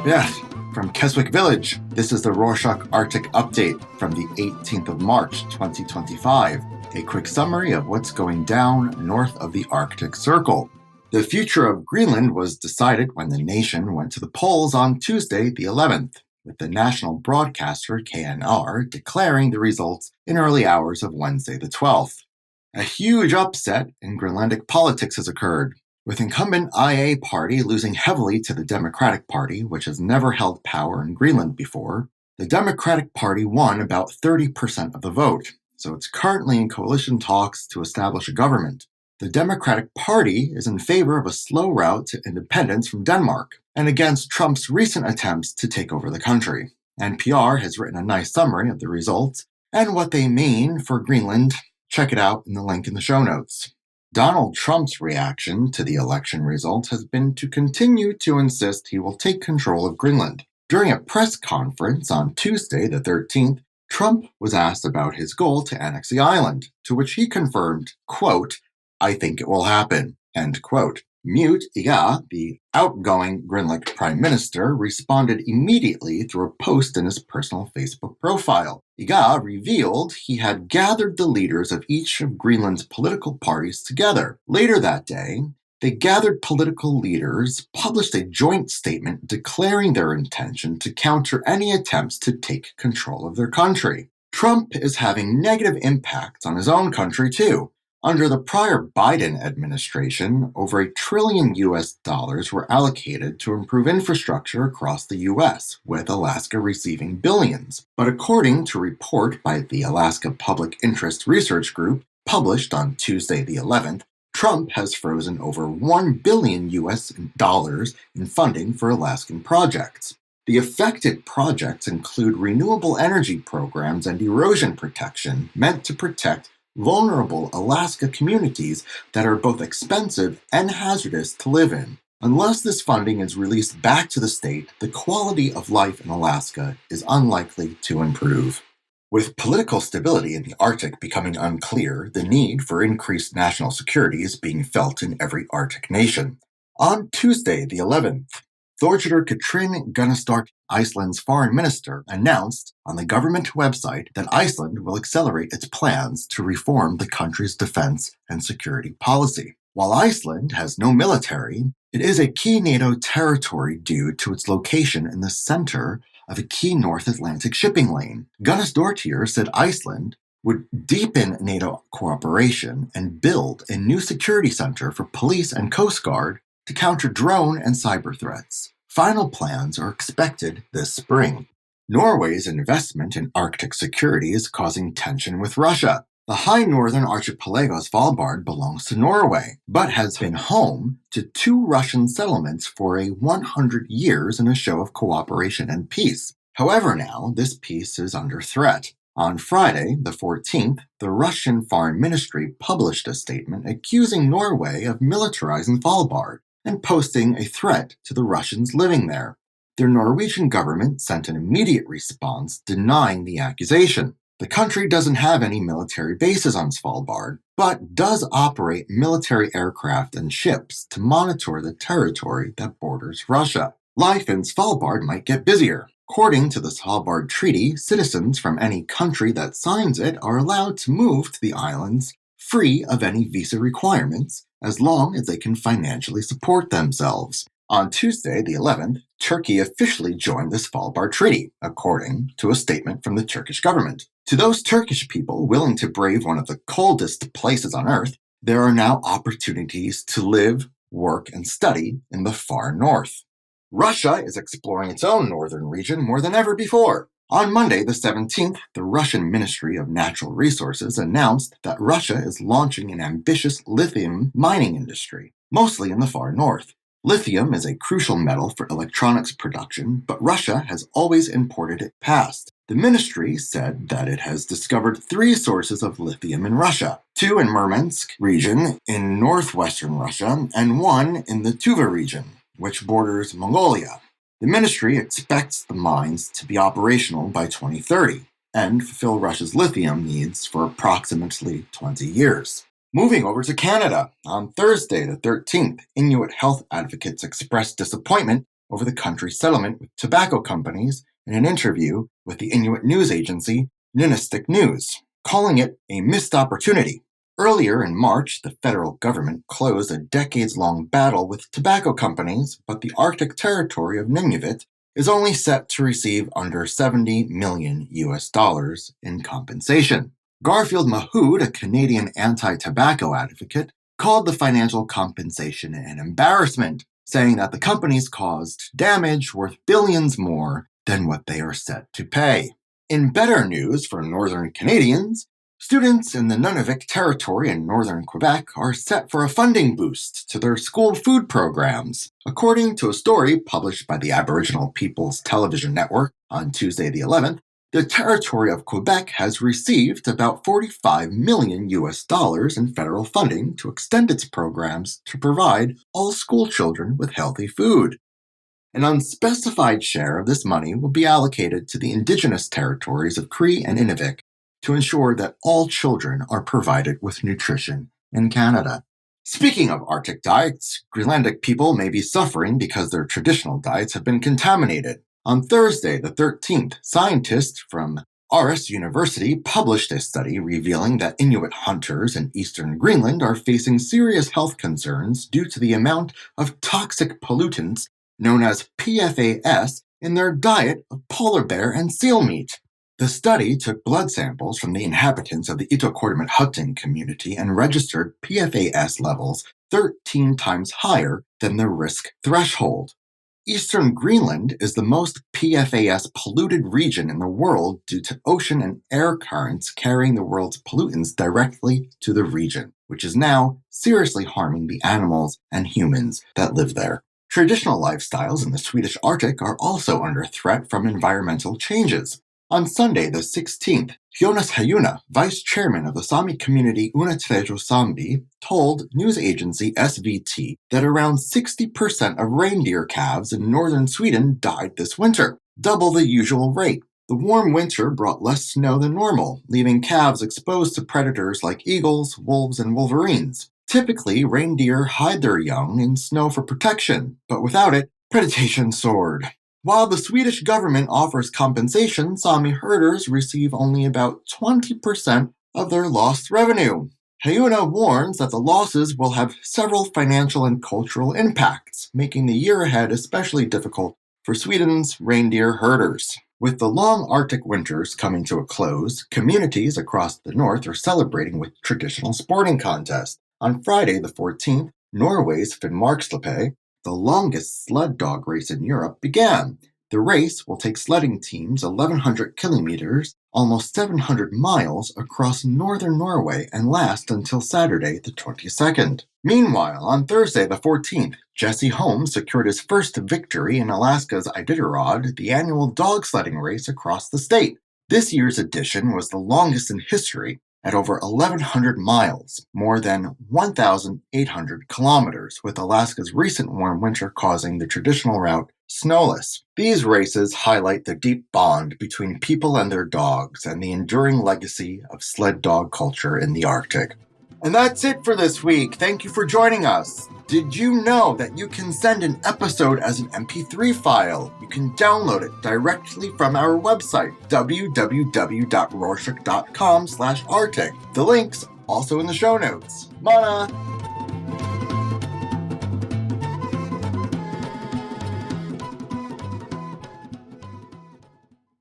Yes, from Keswick Village, this is the Rorschach Arctic Update from the 18th of March, 2025. A quick summary of what's going down north of the Arctic Circle. The future of Greenland was decided when the nation went to the polls on Tuesday, the 11th, with the national broadcaster KNR declaring the results in early hours of Wednesday, the 12th. A huge upset in Greenlandic politics has occurred, with incumbent IA Party losing heavily to the Democratic Party, which has never held power in Greenland before. The Democratic Party won about 30% of the vote, so it's currently in coalition talks to establish a government. The Democratic Party is in favor of a slow route to independence from Denmark, and against Trump's recent attempts to take over the country. NPR has written a nice summary of the results and what they mean for Greenland. Check it out in the link in the show notes. Donald Trump's reaction to the election result has been to continue to insist he will take control of Greenland. During a press conference on Tuesday, the 13th, Trump was asked about his goal to annex the island, to which he confirmed, quote, "I think it will happen," end quote. Mute Iga, the outgoing Greenland Prime Minister, responded immediately through a post in his personal Facebook profile. Iga revealed he had gathered the leaders of each of Greenland's political parties together. Later that day, the gathered political leaders published a joint statement declaring their intention to counter any attempts to take control of their country. Trump is having negative impacts on his own country too. Under the prior Biden administration, over $1 trillion were allocated to improve infrastructure across the U.S., with Alaska receiving billions. But according to a report by the Alaska Public Interest Research Group, published on Tuesday the 11th, Trump has frozen over $1 billion in funding for Alaskan projects. The affected projects include renewable energy programs and erosion protection meant to protect vulnerable Alaska communities that are both expensive and hazardous to live in. Unless this funding is released back to the state, the quality of life in Alaska is unlikely to improve. With political stability in the Arctic becoming unclear, the need for increased national security is being felt in every Arctic nation. On Tuesday, the 11th, Þorgerður Katrín Gunnarsdóttir, Iceland's foreign minister, announced on the government website that Iceland will accelerate its plans to reform the country's defense and security policy. While Iceland has no military, it is a key NATO territory due to its location in the center of a key North Atlantic shipping lane. Gunnarsdóttir said Iceland would deepen NATO cooperation and build a new security center for police and Coast Guard to counter drone and cyber threats. Final plans are expected this spring. Norway's investment in Arctic security is causing tension with Russia. The high northern archipelago Svalbard belongs to Norway, but has been home to 2 Russian settlements for 100 years in a show of cooperation and peace. However, now this peace is under threat. On Friday, the 14th, the Russian Foreign Ministry published a statement accusing Norway of militarizing Svalbard and posting a threat to the Russians living there. The Norwegian government sent an immediate response denying the accusation. The country doesn't have any military bases on Svalbard, but does operate military aircraft and ships to monitor the territory that borders Russia. Life in Svalbard might get busier. According to the Svalbard Treaty, citizens from any country that signs it are allowed to move to the islands free of any visa requirements, as long as they can financially support themselves. On Tuesday, the 11th, Turkey officially joined the Svalbard Treaty, according to a statement from the Turkish government. To those Turkish people willing to brave one of the coldest places on Earth, there are now opportunities to live, work, and study in the far north. Russia is exploring its own northern region more than ever before. On Monday, the 17th, the Russian Ministry of Natural Resources announced that Russia is launching an ambitious lithium mining industry, mostly in the far north. Lithium is a crucial metal for electronics production, but Russia has always imported it past. The ministry said that it has discovered 3 sources of lithium in Russia, 2 in Murmansk region in northwestern Russia, and 1 in the Tuva region, which borders Mongolia. The ministry expects the mines to be operational by 2030 and fulfill Russia's lithium needs for approximately 20 years. Moving over to Canada, on Thursday the 13th, Inuit health advocates expressed disappointment over the country's settlement with tobacco companies in an interview with the Inuit news agency Nunavik News, calling it a missed opportunity. Earlier in March, the federal government closed a decades-long battle with tobacco companies, but the Arctic territory of Nunavut is only set to receive under $70 million in compensation. Garfield Mahood, a Canadian anti-tobacco advocate, called the financial compensation an embarrassment, saying that the companies caused damage worth billions more than what they are set to pay. In better news for Northern Canadians, students in the Nunavik territory in northern Quebec are set for a funding boost to their school food programs, according to a story published by the Aboriginal People's Television Network on Tuesday the 11th. The territory of Quebec has received about $45 million in federal funding to extend its programs to provide all school children with healthy food. An unspecified share of this money will be allocated to the Indigenous territories of Cree and Inuvik to ensure that all children are provided with nutrition in Canada. Speaking of Arctic diets, Greenlandic people may be suffering because their traditional diets have been contaminated. On Thursday, the 13th, scientists from Aarhus University published a study revealing that Inuit hunters in eastern Greenland are facing serious health concerns due to the amount of toxic pollutants known as PFAS in their diet of polar bear and seal meat. The study took blood samples from the inhabitants of the Itokordemet community and registered PFAS levels 13 times higher than the risk threshold. Eastern Greenland is the most PFAS polluted region in the world due to ocean and air currents carrying the world's pollutants directly to the region, which is now seriously harming the animals and humans that live there. Traditional lifestyles in the Swedish Arctic are also under threat from environmental changes. On Sunday, the 16th, Jonas Hayuna, vice chairman of the Sami community Unatrejo Sambi, told news agency SVT that around 60% of reindeer calves in northern Sweden died this winter, double the usual rate. The warm winter brought less snow than normal, leaving calves exposed to predators like eagles, wolves, and wolverines. Typically, reindeer hide their young in snow for protection, but without it, predation soared. While the Swedish government offers compensation, Sami herders receive only about 20% of their lost revenue. Hayuna warns that the losses will have several financial and cultural impacts, making the year ahead especially difficult for Sweden's reindeer herders. With the long Arctic winters coming to a close, communities across the north are celebrating with traditional sporting contests. On Friday the 14th, Norway's Finnmarksløpet, the longest sled dog race in Europe, began. The race will take sledding teams 1,100 kilometers, almost 700 miles, across northern Norway and last until Saturday the 22nd. Meanwhile, on Thursday the 14th, Jesse Holmes secured his first victory in Alaska's Iditarod, the annual dog sledding race across the state. This year's edition was the longest in history, at over 1,100 miles, more than 1,800 kilometers, with Alaska's recent warm winter causing the traditional route snowless. These races highlight the deep bond between people and their dogs and the enduring legacy of sled dog culture in the Arctic. And that's it for this week. Thank you for joining us. Did you know that you can send an episode as an MP3 file? You can download it directly from our website, www.rorschach.com/Arctic. The link's also in the show notes. Mana!